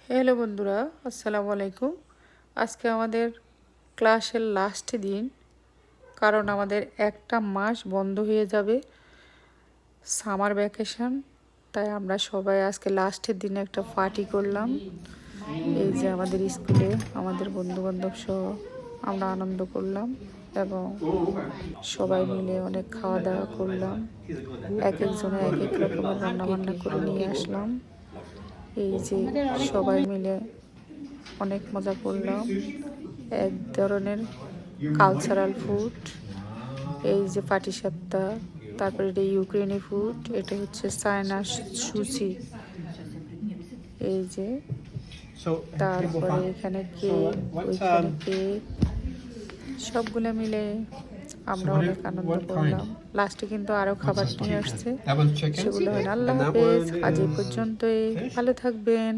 Hello বন্ধুরা, আসসালামু আলাইকুম। আজকে আমাদের ক্লাসের লাস্ট দিন, কারণ আমাদের একটা মাস বন্ধ হয়ে যাবে, সামার ভ্যাকেশন। তাই আমরা সবাই আজকে লাস্টের দিনে একটা পার্টি করলাম। এই যে আমাদের স্কুলে আমাদের বন্ধুবান্ধব সহ আমরা আনন্দ করলাম এবং সবাই মিলে অনেক খাওয়া দাওয়া করলাম। এক একজনে এক এক রকমের রান্নাবান্না করে নিয়ে আসলাম। এই যে সবাই মিলে অনেক মজা করলাম। এক ধরনের কালচারাল ফুড, এই যে পাটিসাপটা, তারপরে এটা ইউক্রেনি ফুড, এটা হচ্ছে চায়না সুশি, এই যে তারপরে এখানে কেক, ওইখানে কেক, সবগুলো মিলে আমরা অনেক আনন্দ করলাম। লাস্টে কিন্তু আরো খাবার নিয়ে আসছে, সেগুলো হয় না। আল্লাহ হাফেজ, আজ এই পর্যন্তই, ভালো থাকবেন।